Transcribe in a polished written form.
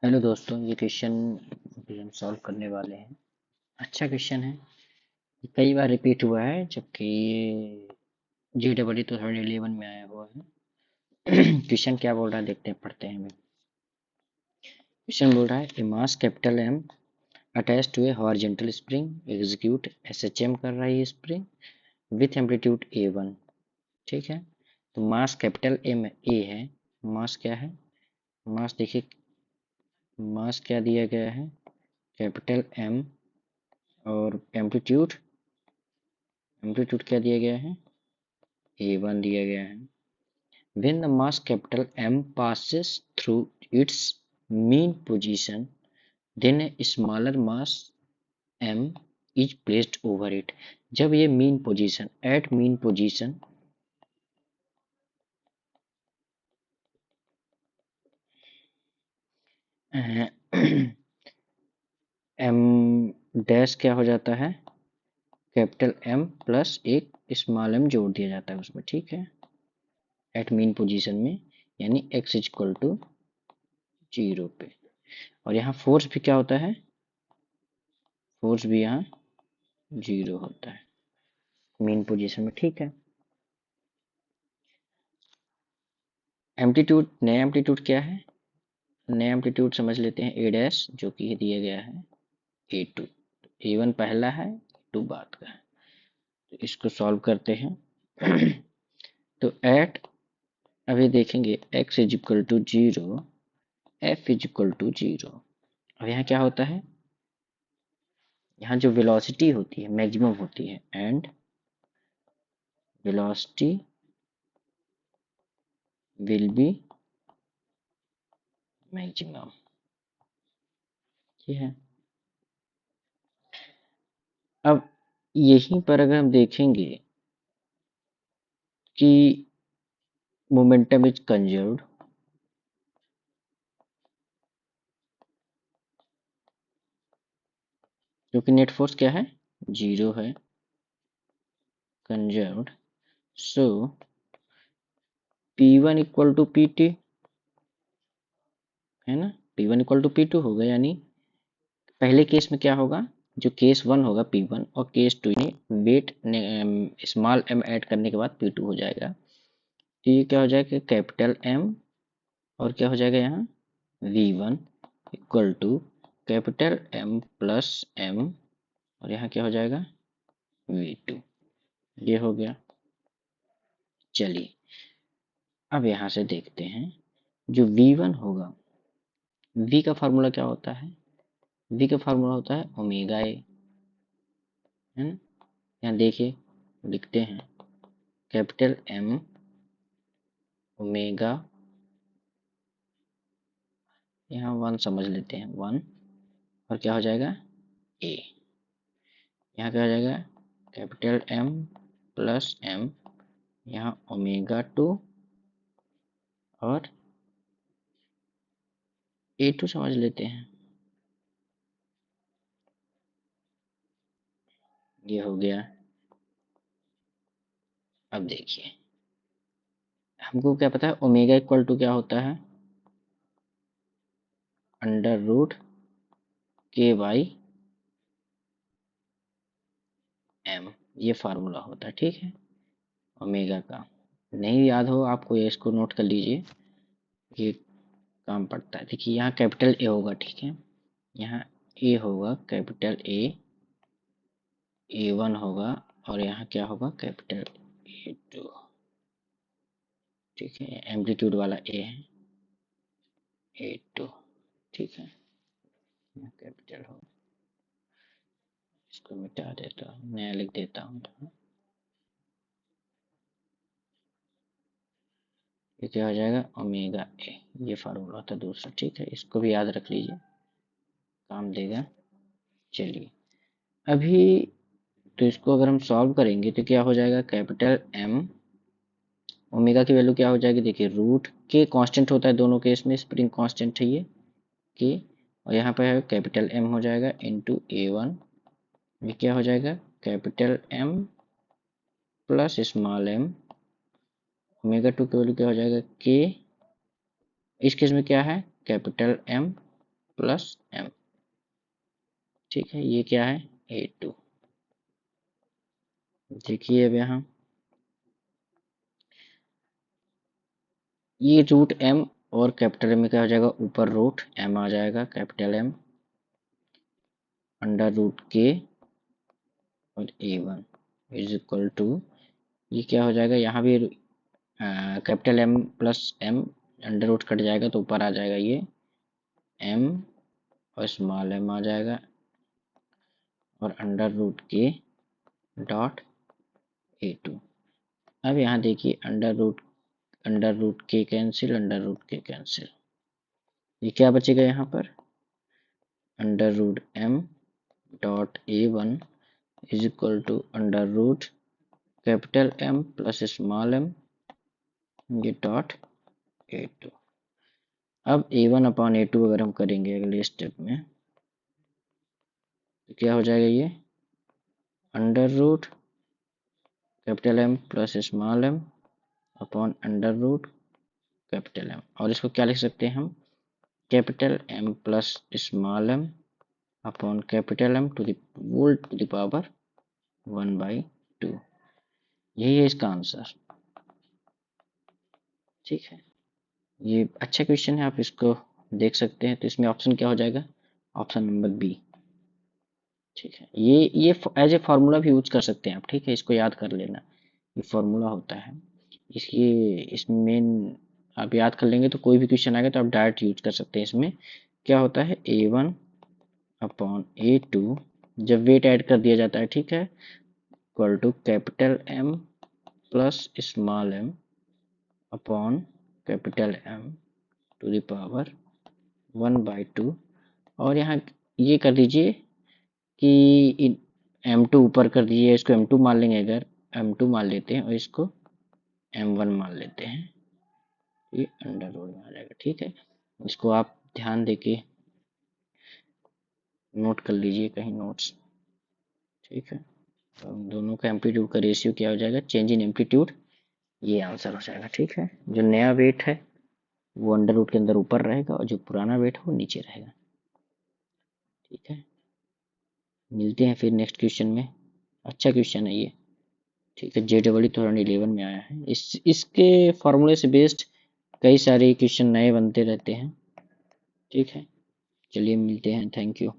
Hello दोस्तों, ये question भी हम सॉल्व करने वाले हैं। अच्छा क्वेश्चन है। ये कई बार रिपीट हुआ है, जबकि ये JEE तो 2011 में आया हुआ है। क्वेश्चन क्या बोल रहा है देखते हैं, पढ़ते हैं। क्वेश्चन बोल रहा है a mass capital M attach to a horizontal spring execute SHM कर रहा है ये स्प्रिंग विथ एम्पलीट्यूड A1। ठीक है, तो मास कैपिटल M A है। मास क्या है? मास देखिए, मास क्या दिया गया है? Capital M। और एम्पलीट्यूड, एम्पलीट्यूड क्या दिया गया है? A1 दिया गया है। When the mass capital M passes through its mean position, then a smaller mass M is placed over it. जब ये mean position, at mean position M dash क्या हो जाता है? कैपिटल M प्लस एक स्मॉल m जोड़ दिया जाता है उसमें। ठीक है, एट मीन पोजीशन में, यानी x इज इक्वल टू 0 पे। और यहाँ फोर्स भी क्या होता है? फोर्स भी यहाँ 0 होता है मीन पोजीशन में। ठीक है, एम्पलीट्यूड, नया एम्पलीट्यूड क्या है? नया एम्पलीट्यूड समझ लेते हैं ए डैश, जो कि दिया गया है A2। A1 पहला है, A2 बाद का है। तो इसको सॉल्व करते हैं। तो एट, अभी देखेंगे x is equal to 0, f is equal to 0। अब यहाँ क्या होता है? यहाँ जो वेलोसिटी होती है मैक्सिमम होती है, and velocity will be maximum. ये है। अब यहीं पर अगर हम देखेंगे कि मोमेंटम इज कंजर्व्ड, क्योंकि नेट फोर्स क्या है? 0 है, conserved. So P1 equal to PT है ना, P1 इक्वल टू P2 होगा। यानी पहले केस में क्या होगा? जो केस 1 होगा P1, और केस 2 में वेट स्मॉल m ऐड करने के बाद P2 हो जाएगा। तो ये क्या हो जाएगा? कैपिटल M, और क्या हो जाएगा यहाँ? V1 equal to capital M plus M, और यहाँ क्या हो जाएगा? V2। ये हो गया। चलिए, अब यहाँ से देखते हैं जो V1 होगा। V का फार्मूला क्या होता है? V का फार्मूला होता है ओमेगा ए, है ना। यहाँ देखिए, लिखते हैं कैपिटल M ओमेगा, यहाँ 1 समझ लेते हैं, 1, और क्या हो जाएगा? ए। यहाँ क्या हो जाएगा? कैपिटल M प्लस M, यहाँ ओमेगा 2, और A2 समझ लेते हैं। ये हो गया। अब देखिए, हमको क्या पता है? ओमेगा इक्वल टू क्या होता है? अंडर रूट K/M, ये फार्मूला होता है। ठीक है, ओमेगा का। नहीं याद हो आपको, ये इसको नोट कर लीजिए, ये काम पड़ता है। देखिए, यहाँ कैपिटल ए होगा। ठीक है, यहाँ ए होगा, कैपिटल A1 होगा, और यहाँ क्या होगा? Capital A2। ठीक है, एम्पलीट्यूड वाला ए है, A2। ठीक है, यहाँ कैपिटल हो, इसको मिटा देता हूँ, नया लिख देता हूँ। ये क्या हो जाएगा? Omega A. ये फार्मूला था दूसरा। ठीक है, इसको भी याद रख लीजिए, काम देगा। चलिए, अभी तो इसको अगर हम सॉल्व करेंगे तो क्या हो जाएगा? कैपिटल M, ओमेगा की वैल्यू क्या हो जाएगी? देखिए, रूट के कांस्टेंट होता है दोनों केस में, स्प्रिंग कांस्टेंट है ये के, और यहाँ पर है कैपिटल M हो जाएगा इंटू A1। ये क्या हो जाएगा? Capital M plus small m। Omega 2 की वैल्यू क्या हो जाएगा? के। इस केस में क्या है? Capital M plus m। ठीक है, ये क्या है A2। देखिए अब यहाँ ये रूट m और कैपिटल M में क्या हो जाएगा, ऊपर रूट m आ जाएगा, कैपिटल M अंडर रूट के और A1 इज इक्वल टू, ये क्या हो जाएगा, यहाँ भी capital M plus m under root cut जाएगा तो ऊपर आ जाएगा ये m और स्मॉल m आ जाएगा और अंडर रूट के डॉट A2। अब यहाँ देखिए अंडर रूट के कैंसिल, अंडर रूट के कैंसिल, ये क्या बचेगा यहाँ पर, under root m dot A1 is equal to under root capital M plus small m ये डॉट A2। अब A1 अपॉन A2 अगर हम करेंगे अगले स्टेप में तो क्या हो जाएगा, ये under root capital M plus small m upon under root capital M, और इसको क्या लिख सकते हैं हम, capital M plus small m upon capital M to the power 1/2। यही है इसका आंसर। ठीक है, ये अच्छा क्वेश्चन है, आप इसको देख सकते हैं। तो इसमें ऑप्शन क्या हो जाएगा, ऑप्शन नंबर बी। ठीक है, ये एज ए फार्मूला भी यूज कर सकते हैं आप। ठीक है, इसको याद कर लेना, ये फार्मूला होता है इसमें मेन आप याद कर लेंगे तो कोई भी क्वेश्चन आएगा तो आप डायरेक्ट यूज कर सकते हैं। इसमें क्या होता है, A1 अपॉन A2 जब वेट ऐड कर दिया जाता है, ठीक है, equal to capital M plus small m upon capital M to the power 1/2। और यहाँ ये कर दीजिए कि M2 ऊपर कर दीजिए, इसको M2 मान लेंगे, अगर M2 मान लेते हैं और इसको M1 मान लेते हैं, ये अंडर रूट में आ जाएगा। ठीक है, इसको आप ध्यान देके नोट कर लीजिए कहीं नोट्स। ठीक है, तो दोनों का एम्पलीट्यूड का रेशियो क्या हो जाएगा, चेंज इन एम्पलीट्यूड, ये आंसर हो जाएगा। ठीक है, जो नया वेट है वो अंडर रूट के अंदर ऊपर रहेगा और जो पुराना वेट है वो नीचे रहेगा। ठीक है, मिलते हैं फिर नेक्स्ट क्वेश्चन में। अच्छा क्वेश्चन है ये। ठीक है, JEE 2011 में आया है। इसके फॉर्मूले से बेस्ड कई सारे क्वेश्चन नए बनते रहते हैं। ठीक है, चलिए मिलते हैं, थैंक यू।